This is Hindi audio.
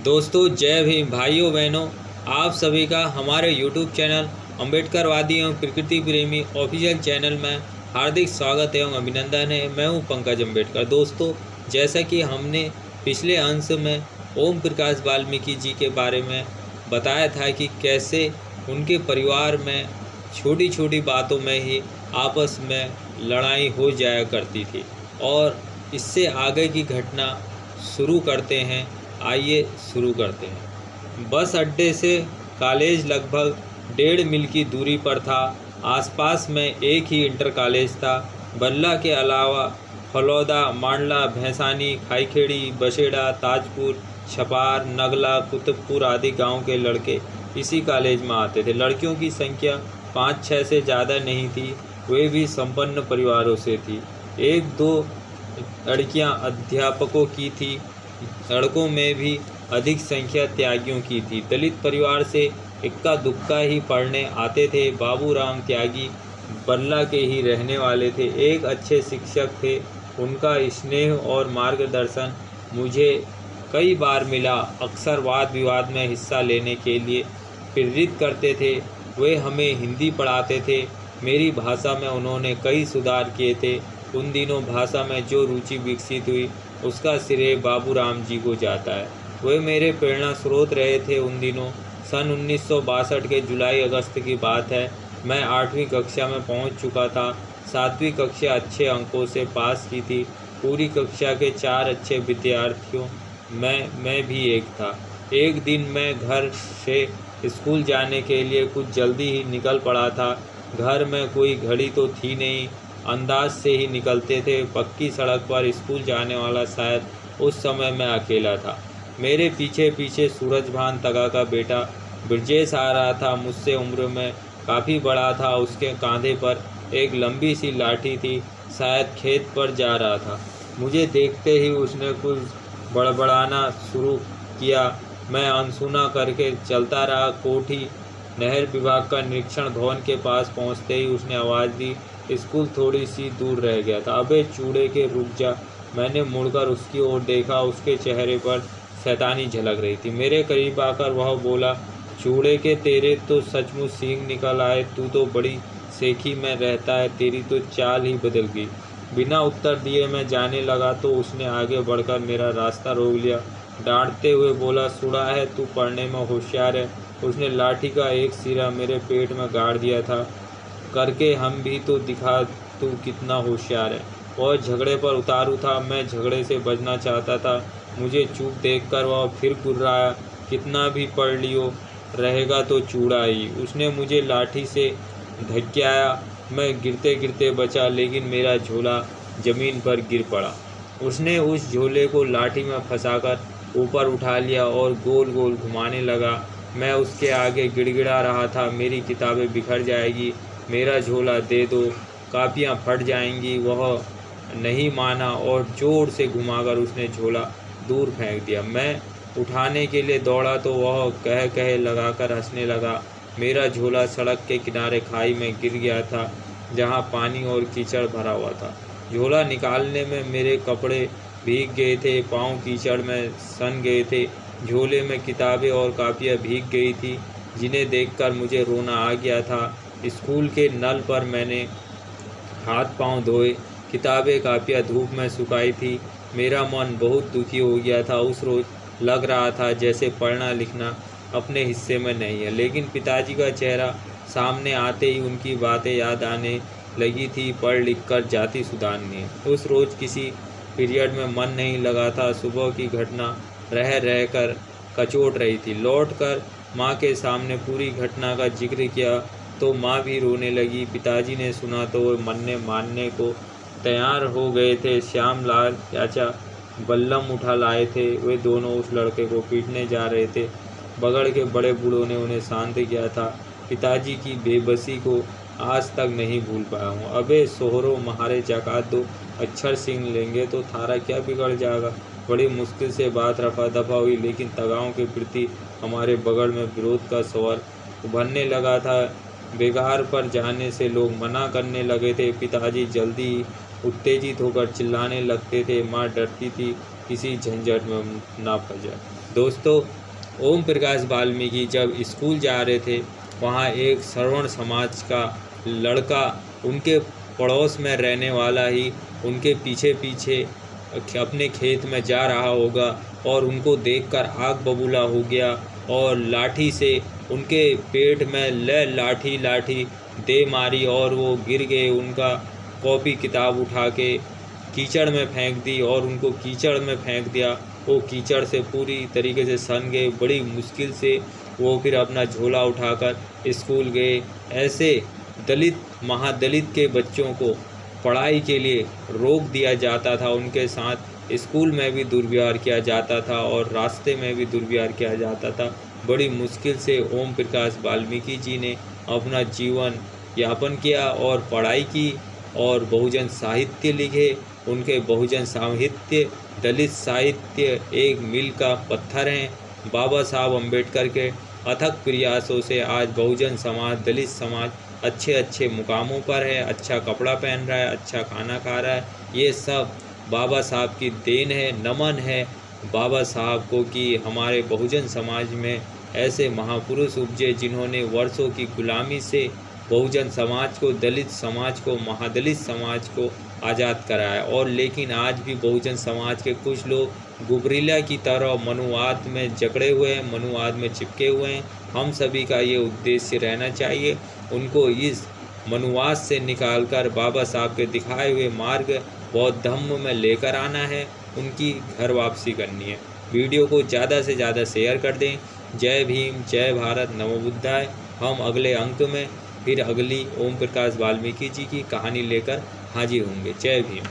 दोस्तों जय भीम भाइयों बहनों, आप सभी का हमारे YouTube चैनल अम्बेडकरवादी एवं प्रकृति प्रेमी ऑफिशियल चैनल में हार्दिक स्वागत एवं अभिनंदन है। मैं हूं पंकज अम्बेडकर। दोस्तों, जैसा कि हमने पिछले अंश में ओम प्रकाश वाल्मीकि जी के बारे में बताया था कि कैसे उनके परिवार में छोटी छोटी बातों में ही आपस में लड़ाई हो जाया करती थी, और इससे आगे की घटना शुरू करते हैं। आइए शुरू करते हैं। बस अड्डे से कॉलेज लगभग 1.5 मील की दूरी पर था। आसपास में एक ही इंटर कॉलेज था। बल्ला के अलावा फलौदा, मांडला, भैंसानी, खाईखेड़ी, बसेड़ा, ताजपुर, छपार, नगला, कुतुबपुर आदि गांव के लड़के इसी कॉलेज में आते थे। लड़कियों की संख्या 5-6 से ज़्यादा नहीं थी, वे भी संपन्न परिवारों से थी। 1-2 लड़कियां अध्यापकों की थी। लड़कों में भी अधिक संख्या त्यागियों की थी। दलित परिवार से इक्का दुक्का ही पढ़ने आते थे। बाबूराम त्यागी बल्ला के ही रहने वाले थे। एक अच्छे शिक्षक थे। उनका स्नेह और मार्गदर्शन मुझे कई बार मिला। अक्सर वाद विवाद में हिस्सा लेने के लिए प्रेरित करते थे। वे हमें हिंदी पढ़ाते थे। मेरी भाषा में उन्होंने कई सुधार किए थे। उन दिनों भाषा में जो रुचि विकसित हुई उसका श्रेय बाबूराम जी को जाता है। वे मेरे प्रेरणा स्रोत रहे थे। उन दिनों सन 1962 के जुलाई-अगस्त की बात है। मैं 8वीं कक्षा में पहुंच चुका था। 7वीं कक्षा अच्छे अंकों से पास की थी। पूरी कक्षा के 4 अच्छे विद्यार्थियों मैं भी एक था। एक दिन मैं घर से स्कूल जाने के लिए कुछ जल्दी ही निकल पड़ा था। घर में कोई घड़ी तो थी नहीं, अंदाज से ही निकलते थे। पक्की सड़क पर स्कूल जाने वाला शायद उस समय मैं अकेला था। मेरे पीछे पीछे सूरजभान तगा का बेटा ब्रजेश आ रहा था। मुझसे उम्र में काफ़ी बड़ा था। उसके कांधे पर एक लंबी सी लाठी थी। शायद खेत पर जा रहा था। मुझे देखते ही उसने कुछ बड़बड़ाना शुरू किया। मैं अनसुना करके चलता रहा। कोठी नहर विभाग का निरीक्षण भवन के पास पहुंचते ही उसने आवाज़ दी। स्कूल थोड़ी सी दूर रह गया था। अबे चूड़े के, रुक जा। मैंने मुड़कर उसकी ओर देखा। उसके चेहरे पर शैतानी झलक रही थी। मेरे करीब आकर वह बोला, चूड़े के, तेरे तो सचमुच सींग निकल आए। तू तो बड़ी सेखी में रहता है। तेरी तो चाल ही बदल गई। बिना उत्तर दिए मैं जाने लगा तो उसने आगे बढ़कर मेरा रास्ता रोक लिया। डांटते हुए बोला, सुड़ा है तू, पढ़ने में होशियार है। उसने लाठी का एक सिरा मेरे पेट में गाड़ दिया था। करके हम भी तो दिखा तू कितना होशियार है। और झगड़े पर उतारू था। मैं झगड़े से बचना चाहता था। मुझे चुप देखकर वह फिर गुर्राया, कितना भी पढ़ लियो रहेगा तो चूड़ा ही। उसने मुझे लाठी से धक्काया। मैं गिरते गिरते बचा, लेकिन मेरा झोला जमीन पर गिर पड़ा। उसने उस झोले को लाठी में फंसाकर ऊपर उठा लिया और गोल गोल घुमाने लगा। मैं उसके आगे गिड़गिड़ा रहा था, मेरी किताबें बिखर जाएगी, मेरा झोला दे दो, कापियाँ फट जाएंगी। वह नहीं माना और ज़ोर से घुमाकर उसने झोला दूर फेंक दिया। मैं उठाने के लिए दौड़ा तो वह कह लगाकर हंसने लगा। मेरा झोला सड़क के किनारे खाई में गिर गया था, जहाँ पानी और कीचड़ भरा हुआ था। झोला निकालने में मेरे कपड़े भीग गए थे, पाँव कीचड़ में सन गए थे। झोले में किताबें और कापियाँ भीग गई थी, जिन्हें देखकर मुझे रोना आ गया था। स्कूल के नल पर मैंने हाथ पांव धोए। किताबें कापियाँ धूप में सुखाई थी। मेरा मन बहुत दुखी हो गया था। उस रोज़ लग रहा था जैसे पढ़ना लिखना अपने हिस्से में नहीं है। लेकिन पिताजी का चेहरा सामने आते ही उनकी बातें याद आने लगी थी। पढ़ लिख कर जाति सुधारनी है। उस रोज़ किसी पीरियड में मन नहीं लगा था। सुबह की घटना रह कर कचोट रही थी। लौट कर माँ के सामने पूरी घटना का जिक्र किया तो माँ भी रोने लगी। पिताजी ने सुना तो वे मरने मानने को तैयार हो गए थे। श्यामलाल चाचा बल्लम उठा लाए थे। वे दोनों उस लड़के को पीटने जा रहे थे। बगड़ के बड़े बूढ़ों ने उन्हें शांत किया था। पिताजी की बेबसी को आज तक नहीं भूल पाया हूँ। अबे सोहरो, महारे जाकात दो, अक्षर सीख लेंगे तो थारा क्या बिगड़ जाएगा। बड़ी मुश्किल से बात रफा दफा हुई, लेकिन तगाओं के प्रति हमारे बगड़ में विरोध का स्वर उभरने लगा था। बेगार पर जाने से लोग मना करने लगे थे। पिताजी जल्दी ही उत्तेजित होकर चिल्लाने लगते थे। माँ डरती थी किसी झंझट में ना फंस जाए। दोस्तों, ओम प्रकाश वाल्मीकि जब स्कूल जा रहे थे, वहाँ एक श्रवण समाज का लड़का उनके पड़ोस में रहने वाला ही उनके पीछे पीछे अपने खेत में जा रहा होगा और उनको देखकर आग बबूला हो गया और लाठी से उनके पेट में लाठी लाठी दे मारी और वो गिर गए। उनका कॉपी किताब उठा के कीचड़ में फेंक दी और उनको कीचड़ में फेंक दिया। वो कीचड़ से पूरी तरीके से सन गए। बड़ी मुश्किल से वो फिर अपना झोला उठाकर स्कूल गए। ऐसे दलित महादलित के बच्चों को पढ़ाई के लिए रोक दिया जाता था, उनके साथ स्कूल में भी दुर्व्यवहार किया जाता था और रास्ते में भी दुर्व्यवहार किया जाता था। बड़ी मुश्किल से ओम प्रकाश वाल्मीकि जी ने अपना जीवन यापन किया और पढ़ाई की और बहुजन साहित्य लिखे। उनके बहुजन साहित्य, दलित साहित्य एक मील का पत्थर हैं। बाबा साहब अम्बेडकर के अथक प्रयासों से आज बहुजन समाज, दलित समाज अच्छे अच्छे मुकामों पर है, अच्छा कपड़ा पहन रहा है, अच्छा खाना खा रहा है। ये सब बाबा साहब की देन है। नमन है बाबा साहब को कि हमारे बहुजन समाज में ऐसे महापुरुष उपजे जिन्होंने वर्षों की गुलामी से बहुजन समाज को, दलित समाज को, महादलित समाज को आज़ाद कराया। और लेकिन आज भी बहुजन समाज के कुछ लोग गुबरीला की तरह मनुवाद में जकड़े हुए हैं, मनुवाद में चिपके हुए हैं। हम सभी का ये उद्देश्य रहना चाहिए, उनको इस मनुवाद से निकालकर बाबा साहब के दिखाए हुए मार्ग बौद्ध धम्म में लेकर आना है, उनकी घर वापसी करनी है। वीडियो को ज़्यादा से ज़्यादा शेयर कर दें। जय भीम, जय भारत, नमो बुद्धाय। हम अगले अंक में फिर अगली ओम प्रकाश वाल्मीकि जी की कहानी लेकर हाजिर होंगे। जय भीम।